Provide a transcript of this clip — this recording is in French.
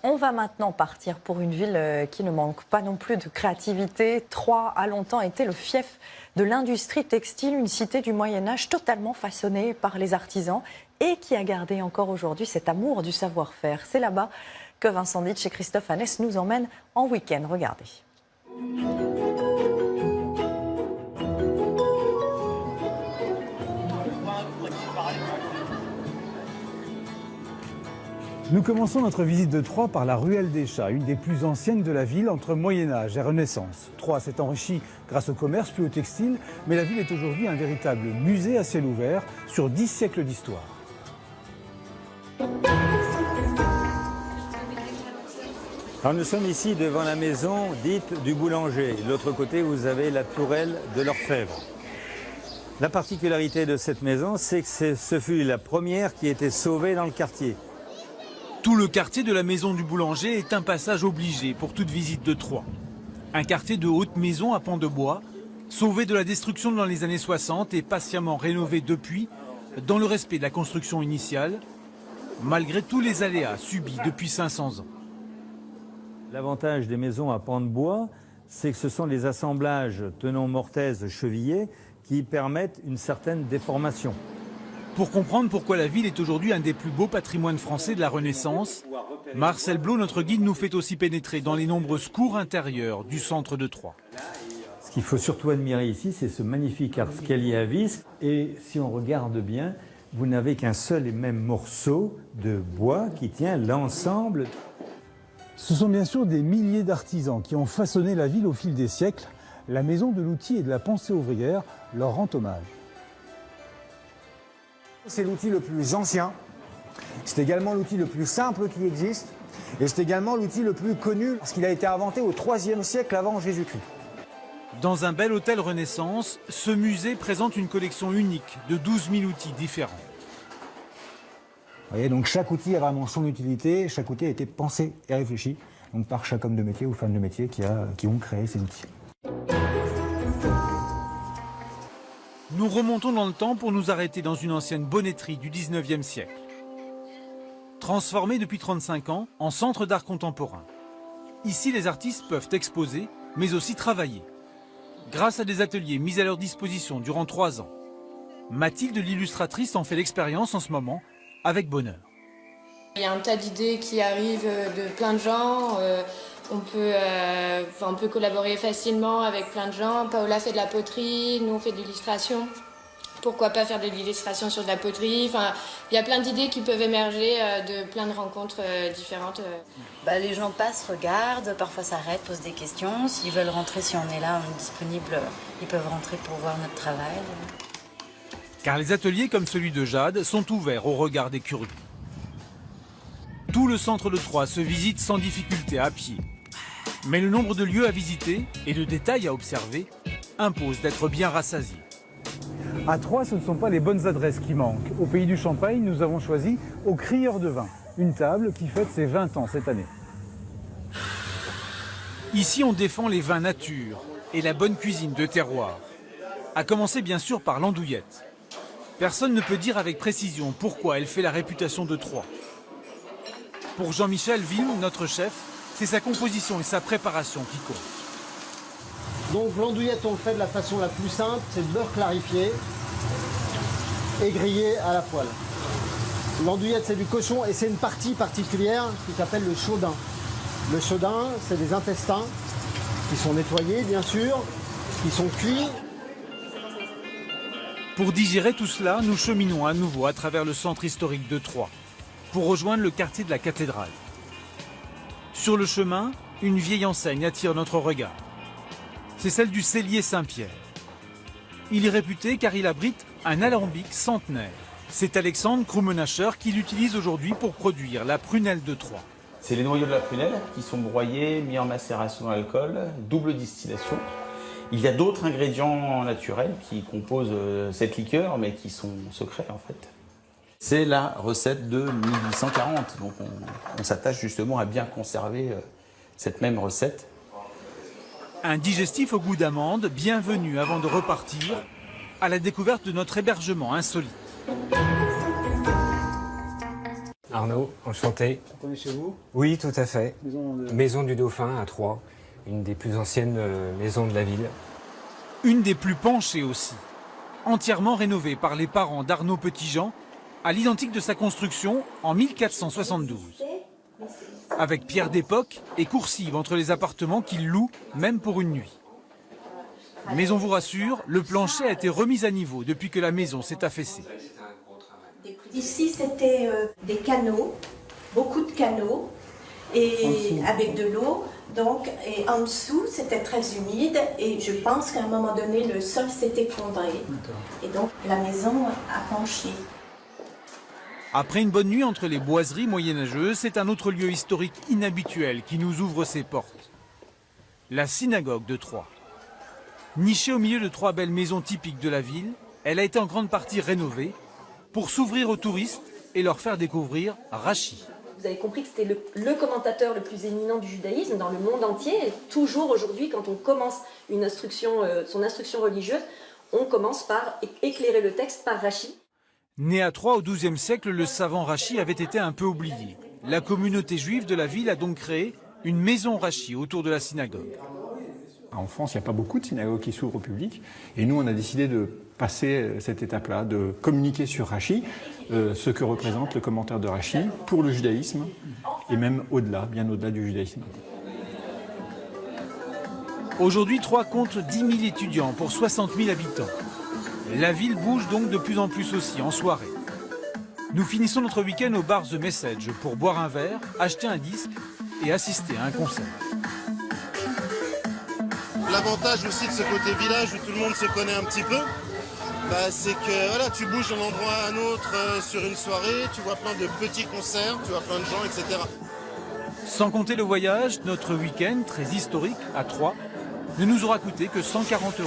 On va maintenant partir pour une ville qui ne manque pas non plus de créativité. Troyes a longtemps été le fief de l'industrie textile, une cité du Moyen-Âge totalement façonnée par les artisans et qui a gardé encore aujourd'hui cet amour du savoir-faire. C'est là-bas que Vincent Ditch et Christophe Annès nous emmènent en week-end. Regardez. Nous commençons notre visite de Troyes par la ruelle des Chats, une des plus anciennes de la ville entre Moyen-Âge et Renaissance. Troyes s'est enrichie grâce au commerce puis au textile, mais la ville est aujourd'hui un véritable musée à ciel ouvert sur 10 siècles d'histoire. Alors nous sommes ici devant la maison dite du boulanger. De l'autre côté, vous avez la tourelle de l'orfèvre. La particularité de cette maison, c'est que ce fut la première qui a été sauvée dans le quartier. Tout le quartier de la maison du boulanger est un passage obligé pour toute visite de Troyes. Un quartier de haute maison à pans de bois, sauvé de la destruction dans les années 60 et patiemment rénové depuis, dans le respect de la construction initiale, malgré tous les aléas subis depuis 500 ans. L'avantage des maisons à pans de bois, c'est que ce sont les assemblages tenons mortaise chevillés qui permettent une certaine déformation. Pour comprendre pourquoi la ville est aujourd'hui un des plus beaux patrimoines français de la Renaissance, Marcel Blot, notre guide, nous fait aussi pénétrer dans les nombreuses cours intérieures du centre de Troyes. Ce qu'il faut surtout admirer ici, c'est ce magnifique escalier à vis. Et si on regarde bien, vous n'avez qu'un seul et même morceau de bois qui tient l'ensemble. Ce sont bien sûr des milliers d'artisans qui ont façonné la ville au fil des siècles. La maison de l'outil et de la pensée ouvrière leur rend hommage. C'est l'outil le plus ancien, c'est également l'outil le plus simple qui existe, et c'est également l'outil le plus connu parce qu'il a été inventé au IIIe siècle avant Jésus-Christ. Dans un bel hôtel Renaissance, ce musée présente une collection unique de 12 000 outils différents. Vous voyez, donc chaque outil a vraiment son utilité, chaque outil a été pensé et réfléchi donc par chaque homme de métier ou femme de métier qui ont créé ces outils. Nous remontons dans le temps pour nous arrêter dans une ancienne bonnetterie du 19e siècle. Transformée depuis 35 ans en centre d'art contemporain. Ici, les artistes peuvent exposer, mais aussi travailler. Grâce à des ateliers mis à leur disposition durant 3 ans. Mathilde, l'illustratrice, en fait l'expérience en ce moment, avec bonheur. Il y a un tas d'idées qui arrivent de plein de gens. On peut collaborer facilement avec plein de gens. Paola fait de la poterie, nous on fait de l'illustration. Pourquoi pas faire de l'illustration sur de la poterie? Enfin, il y a plein d'idées qui peuvent émerger de plein de rencontres différentes. Les gens passent, regardent, parfois s'arrêtent, posent des questions. S'ils veulent rentrer, si on est là, on est disponible, ils peuvent rentrer pour voir notre travail. Car les ateliers comme celui de Jade sont ouverts au regard des curieux. Tout le centre de Troyes se visite sans difficulté à pied. Mais le nombre de lieux à visiter et de détails à observer impose d'être bien rassasié. À Troyes, ce ne sont pas les bonnes adresses qui manquent. Au pays du Champagne, nous avons choisi au Crieur de Vin, une table qui fête ses 20 ans cette année. Ici, on défend les vins nature et la bonne cuisine de terroir. À commencer bien sûr par l'andouillette. Personne ne peut dire avec précision pourquoi elle fait la réputation de Troyes. Pour Jean-Michel Vilm, notre chef, c'est sa composition et sa préparation qui comptent. Donc l'andouillette, on le fait de la façon la plus simple, c'est le beurre clarifié et grillé à la poêle. L'andouillette, c'est du cochon et c'est une partie particulière qui s'appelle le chaudin. Le chaudin, c'est des intestins qui sont nettoyés, bien sûr, qui sont cuits. Pour digérer tout cela, nous cheminons à nouveau à travers le centre historique de Troyes, pour rejoindre le quartier de la cathédrale. Sur le chemin, une vieille enseigne attire notre regard. C'est celle du cellier Saint-Pierre. Il est réputé car il abrite un alambic centenaire. C'est Alexandre Krummenacher qui l'utilise aujourd'hui pour produire la prunelle de Troyes. C'est les noyaux de la prunelle qui sont broyés, mis en macération dans l'alcool, double distillation. Il y a d'autres ingrédients naturels qui composent cette liqueur, mais qui sont secrets en fait. C'est la recette de 1840, donc on s'attache justement à bien conserver cette même recette. Un digestif au goût d'amande, bienvenu avant de repartir à la découverte de notre hébergement insolite. Arnaud, enchanté. On est chez vous? Oui, tout à fait. Maison Maison du Dauphin à Troyes, une des plus anciennes maisons de la ville. Une des plus penchées aussi. Entièrement rénovée par les parents d'Arnaud Petitjean, à l'identique de sa construction en 1472. Avec pierre d'époque et coursive entre les appartements qu'il loue, même pour une nuit. Mais on vous rassure, le plancher a été remis à niveau depuis que la maison s'est affaissée. Ici, c'était des canaux, beaucoup de canaux, et avec de l'eau. Donc, et en dessous, c'était très humide, et je pense qu'à un moment donné, le sol s'est effondré. Et donc, la maison a penché. Après une bonne nuit entre les boiseries moyenâgeuses, c'est un autre lieu historique inhabituel qui nous ouvre ses portes. La synagogue de Troyes. Nichée au milieu de 3 belles maisons typiques de la ville, elle a été en grande partie rénovée pour s'ouvrir aux touristes et leur faire découvrir Rachi. Vous avez compris que c'était le commentateur le plus éminent du judaïsme dans le monde entier. Et toujours aujourd'hui, quand on commence son instruction religieuse, on commence par éclairer le texte par Rachi. Né à Troyes au XIIe siècle, le savant Rachi avait été un peu oublié. La communauté juive de la ville a donc créé une maison Rachi autour de la synagogue. En France, il n'y a pas beaucoup de synagogues qui s'ouvrent au public. Et nous, on a décidé de passer cette étape-là, de communiquer sur Rachi, ce que représente le commentaire de Rachi pour le judaïsme, et même au-delà, bien au-delà du judaïsme. Aujourd'hui, Troyes compte 10 000 étudiants pour 60 000 habitants. La ville bouge donc de plus en plus aussi en soirée. Nous finissons notre week-end au bar The Message pour boire un verre, acheter un disque et assister à un concert. L'avantage aussi de ce côté village où tout le monde se connaît un petit peu, c'est que voilà, tu bouges d'un endroit à un autre sur une soirée, tu vois plein de petits concerts, tu vois plein de gens, etc. Sans compter le voyage, notre week-end très historique à Troyes ne nous aura coûté que 140 €.